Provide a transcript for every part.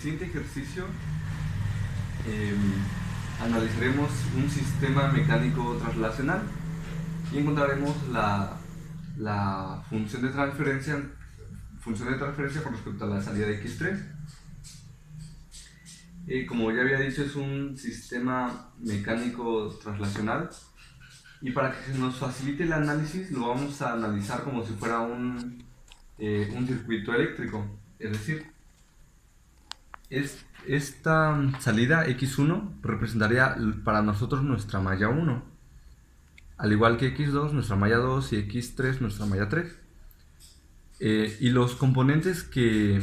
siguiente ejercicio analizaremos un sistema mecánico translacional y encontraremos la función de transferencia con respecto a la salida de x3. Como ya había dicho, es un sistema mecánico translacional, y para que se nos facilite el análisis lo vamos a analizar como si fuera un circuito eléctrico. Es decir, esta salida x1 representaría para nosotros nuestra malla 1, al igual que x2 nuestra malla 2 y x3 nuestra malla 3. Y los componentes que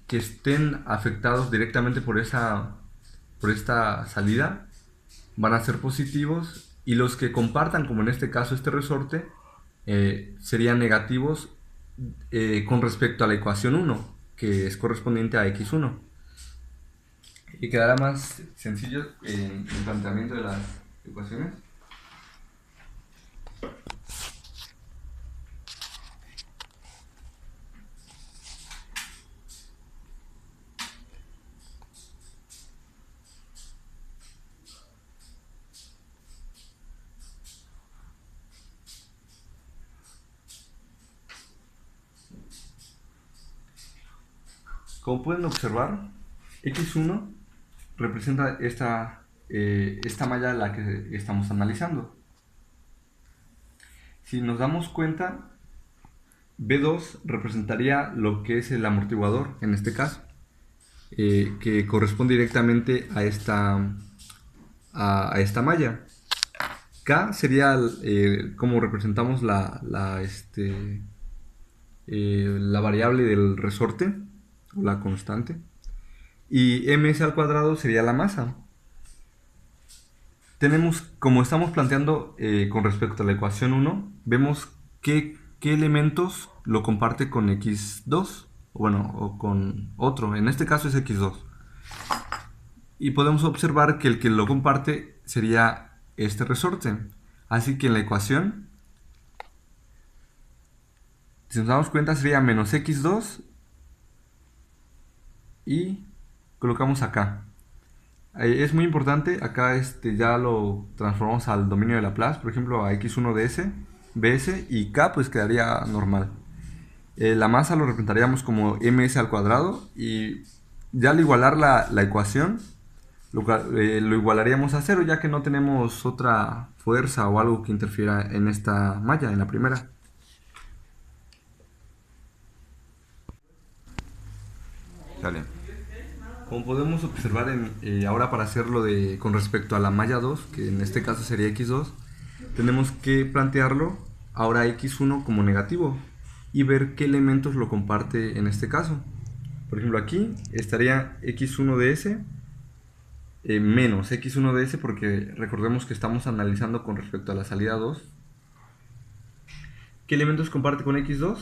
estén afectados directamente por esta salida van a ser positivos, y los que compartan, como en este caso este resorte, serían negativos con respecto a la ecuación 1, que es correspondiente a x1. Y quedará más sencillo el planteamiento de las ecuaciones. Como pueden observar, x1 representa esta malla a la que estamos analizando. Si nos damos cuenta, B2 representaría lo que es el amortiguador, en este caso, que corresponde directamente a esta malla. K sería como representamos la variable del resorte, o la constante, y ms al cuadrado sería la masa. Como estamos planteando con respecto a la ecuación 1, vemos qué elementos lo comparte con x2, o con otro, en este caso es x2. Y podemos observar que el que lo comparte sería este resorte. Así que en la ecuación, si nos damos cuenta, sería menos x2 y colocamos acá. Es muy importante, acá ya lo transformamos al dominio de Laplace, por ejemplo a x1 ds, bs, y k pues quedaría normal. La masa lo representaríamos como ms al cuadrado, y ya al igualar la ecuación lo igualaríamos a 0, ya que no tenemos otra fuerza o algo que interfiera en esta malla, en la primera. Sale. Como podemos observar ahora, para hacerlo con respecto a la malla 2, que en este caso sería x2, tenemos que plantearlo ahora x1 como negativo y ver qué elementos lo comparte en este caso. Por ejemplo, aquí estaría x1 ds menos x1 ds, porque recordemos que estamos analizando con respecto a la salida 2. ¿Qué elementos comparte con x2?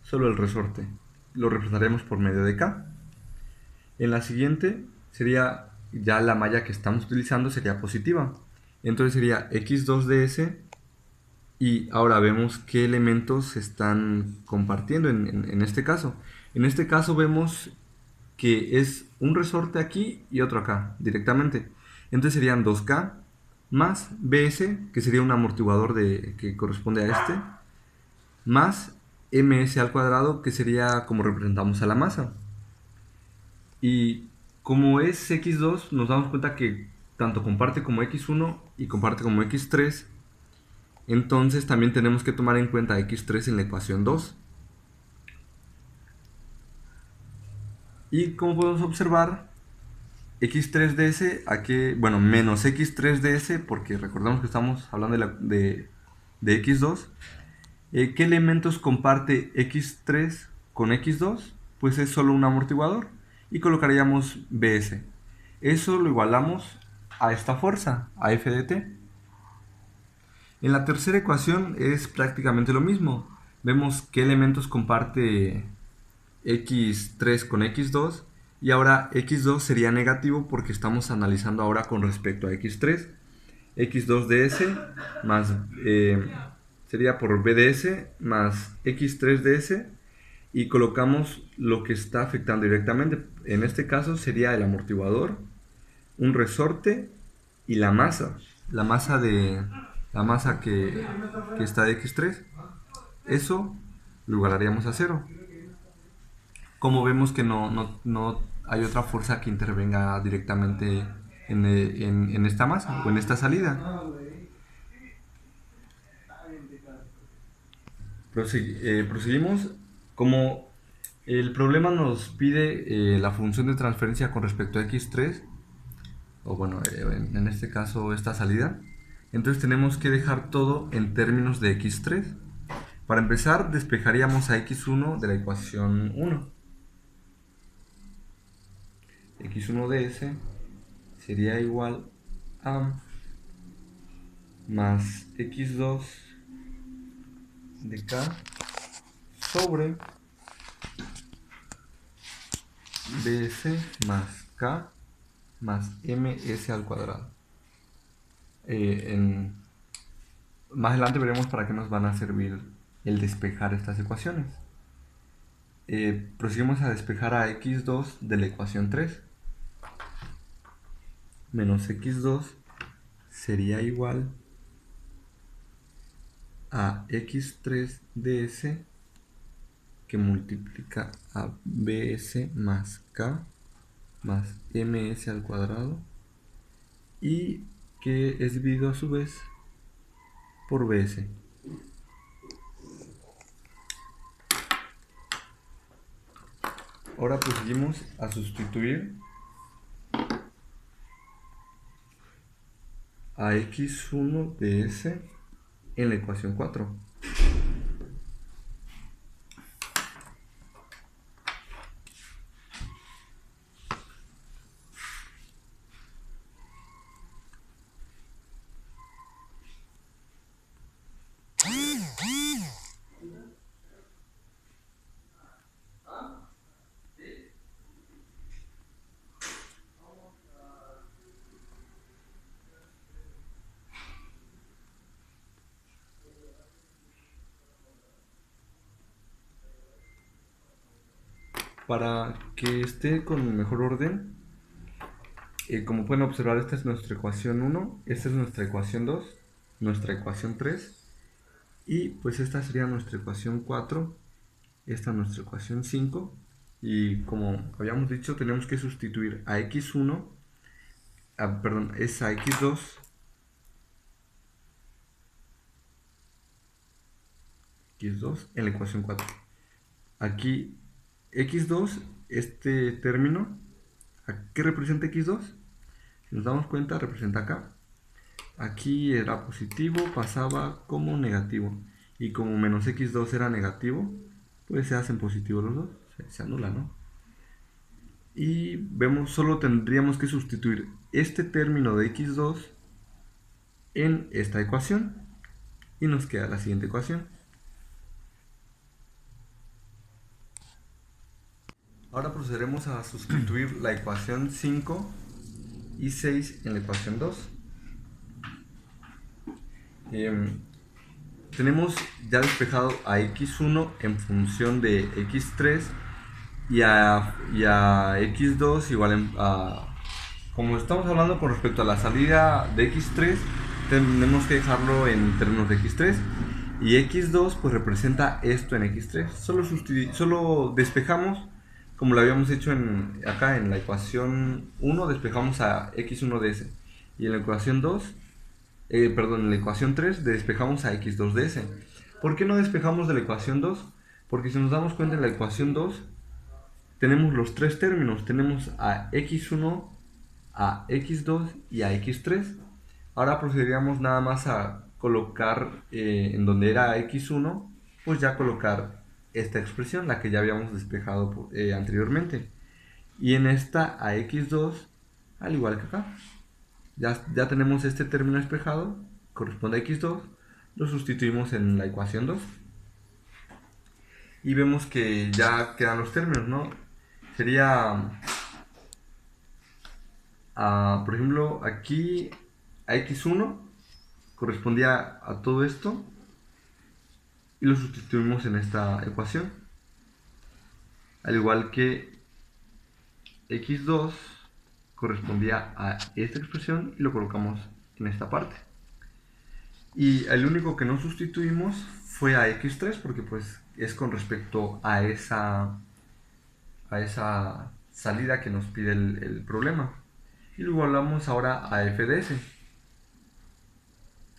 Solo el resorte. Lo representaremos por medio de k. En la siguiente sería ya la malla que estamos utilizando, sería positiva. Entonces sería x2 ds, y ahora vemos qué elementos se están compartiendo en este caso. En este caso vemos que es un resorte aquí y otro acá, directamente. Entonces serían 2k más bs, que sería un amortiguador que corresponde a este, más ms al cuadrado, que sería como representamos a la masa. Y como es x2, nos damos cuenta que tanto comparte como x1 y comparte como x3. Entonces también tenemos que tomar en cuenta x3 en la ecuación 2. Y como podemos observar, x3ds, menos x3ds, porque recordamos que estamos hablando de x2. ¿Qué elementos comparte x3 con x2? Pues es solo un amortiguador, y colocaríamos bs. Eso lo igualamos a esta fuerza, a f de t. En la tercera ecuación es prácticamente lo mismo. Vemos qué elementos comparte x3 con x2, y ahora x2 sería negativo porque estamos analizando ahora con respecto a x3. x2 ds más sería por bds más x3 ds, y colocamos lo que está afectando directamente. En este caso sería el amortiguador, un resorte y la masa. La masa que está de X3. Eso lo igualaríamos a cero. Como vemos que no hay otra fuerza que intervenga directamente en esta masa o en esta salida. Proseguimos. Como el problema nos pide la función de transferencia con respecto a x3, o bueno, en este caso esta salida, entonces tenemos que dejar todo en términos de x3. Para empezar, despejaríamos a x1 de la ecuación 1. X1 de S sería igual a más x2 de K sobre bs más K más ms al cuadrado. Más adelante veremos para qué nos van a servir el despejar estas ecuaciones. Proseguimos a despejar a x2 de la ecuación 3. Menos x2 sería igual a x3 de S que multiplica a bs más K más ms al cuadrado y que es dividido a su vez por bs. Ahora proseguimos a sustituir a x1 de S en la ecuación 4. Para que esté con mejor orden, como pueden observar, esta es nuestra ecuación 1, esta es nuestra ecuación 2, nuestra ecuación 3, y pues esta sería nuestra ecuación 4, esta nuestra ecuación 5, y como habíamos dicho, tenemos que sustituir a x1, perdón, es a x2, en la ecuación 4. Aquí x2, este término, ¿a qué representa x2? Si nos damos cuenta, representa acá. Aquí era positivo, pasaba como negativo. Y como menos x2 era negativo, pues se hacen positivos los dos, se anula, ¿no? Y vemos, solo tendríamos que sustituir este término de x2 en esta ecuación. Y nos queda la siguiente ecuación. Ahora procederemos a sustituir la ecuación 5 y 6 en la ecuación 2. Tenemos ya despejado a x1 en función de x3 y a x2 igual como estamos hablando con respecto a la salida de x3, tenemos que dejarlo en términos de x3 y x2 pues representa esto en x3. Solo despejamos como lo habíamos hecho acá en la ecuación 1, despejamos a x1 de S y en la ecuación 2 en la ecuación 3 despejamos a x2 de S. ¿Por qué no despejamos de la ecuación 2? Porque si nos damos cuenta, en la ecuación 2 tenemos los tres términos. Tenemos a x1, a x2 y a x3. Ahora procederíamos nada más a colocar en donde era x1, pues ya colocar esta expresión, la que ya habíamos despejado anteriormente. Y en esta a x2, al igual que acá. Ya tenemos este término despejado, corresponde a x2, lo sustituimos en la ecuación 2 y vemos que ya quedan los términos, ¿no? Sería, por ejemplo, aquí a x1 correspondía a todo esto y lo sustituimos en esta ecuación. al igual que x2 correspondía a esta expresión y lo colocamos en esta parte. Y el único que no sustituimos fue a x3 porque pues es con respecto a esa salida que nos pide el problema. Y lo igualamos ahora a f de s.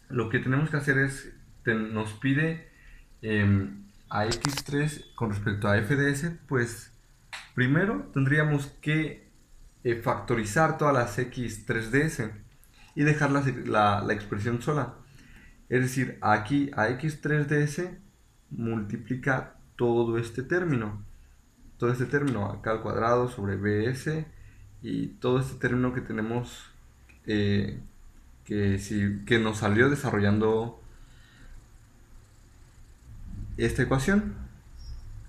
Lo que tenemos que hacer es, nos pide a x3 con respecto a f de s, pues primero tendríamos que factorizar todas las x3 de s y dejar la expresión sola. Es decir, aquí a x3 de s multiplica todo este término acá al cuadrado sobre bs y todo este término que tenemos que nos salió desarrollando esta ecuación,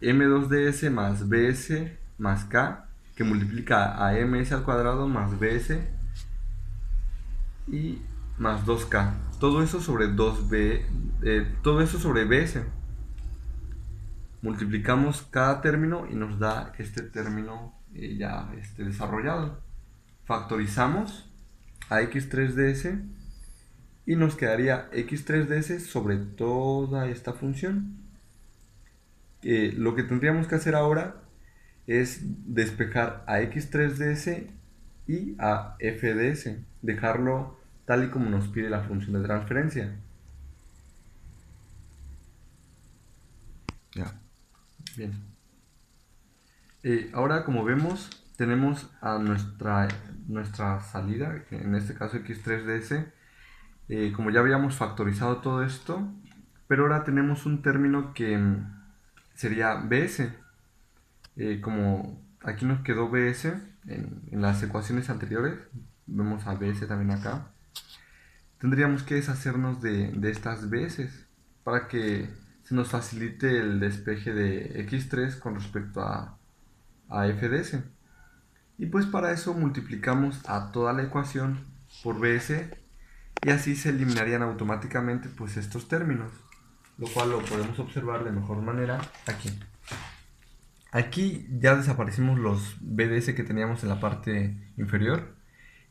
m2ds más bs más k, que multiplica a ms al cuadrado más bs y más 2k, todo eso sobre 2b, todo eso sobre bs. Multiplicamos cada término y nos da este término ya desarrollado. Factorizamos a x3ds y nos quedaría x3ds sobre toda esta función. Lo que tendríamos que hacer ahora es despejar a x3ds y a fds, dejarlo tal y como nos pide la función de transferencia. Ya. Bien. Ahora, como vemos, tenemos a nuestra salida, que en este caso x3ds. Como ya habíamos factorizado todo esto, pero ahora tenemos un término que sería bs. Como aquí nos quedó bs en las ecuaciones anteriores, vemos a bs también acá, tendríamos que deshacernos de estas bs para que se nos facilite el despeje de x3 con respecto a f de s. Y pues para eso multiplicamos a toda la ecuación por bs y así se eliminarían automáticamente pues estos términos, lo cual lo podemos observar de mejor manera aquí. Aquí ya desaparecimos los BDS que teníamos en la parte inferior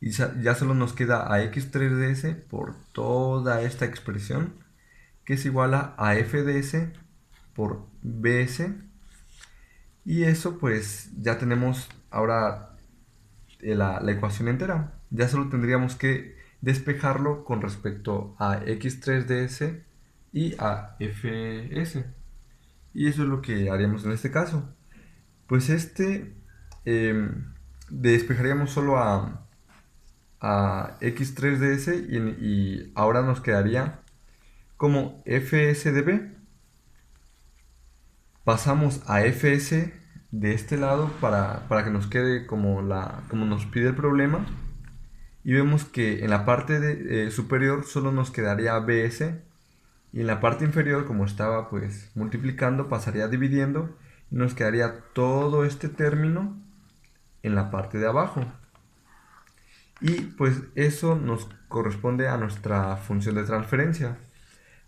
y ya solo nos queda a x3ds por toda esta expresión, que es igual a fds por bs, y eso pues ya tenemos ahora la ecuación entera. Ya solo tendríamos que despejarlo con respecto a x3ds y a fs, y eso es lo que haríamos en este caso. Pues despejaríamos solo a x3ds y ahora nos quedaría como fs de b. Pasamos a fs de este lado para que nos quede como nos pide el problema, y vemos que en la parte superior solo nos quedaría bs, y en la parte inferior, como estaba pues multiplicando, pasaría dividiendo y nos quedaría todo este término en la parte de abajo. Y pues eso nos corresponde a nuestra función de transferencia.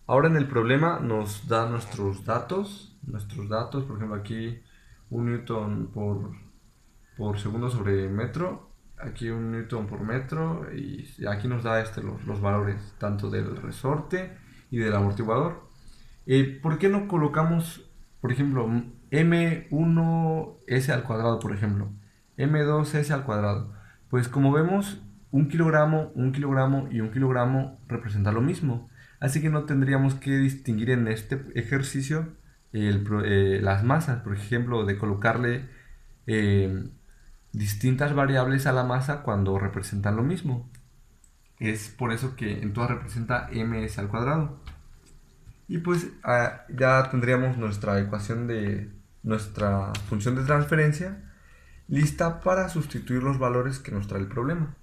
Ahora en el problema nos da nuestros datos, por ejemplo aquí 1 newton por segundo sobre metro, aquí 1 newton por metro, y aquí nos da los valores tanto del resorte y del amortiguador. ¿Por qué no colocamos, por ejemplo, m1s al cuadrado, por ejemplo, m2s al cuadrado? Pues como vemos, 1 kilogramo y 1 kilogramo representan lo mismo, así que no tendríamos que distinguir en este ejercicio las masas, por ejemplo, de colocarle distintas variables a la masa cuando representan lo mismo. Es por eso que en todas representa ms al cuadrado. Y pues ya tendríamos nuestra ecuación de nuestra función de transferencia lista para sustituir los valores que nos trae el problema.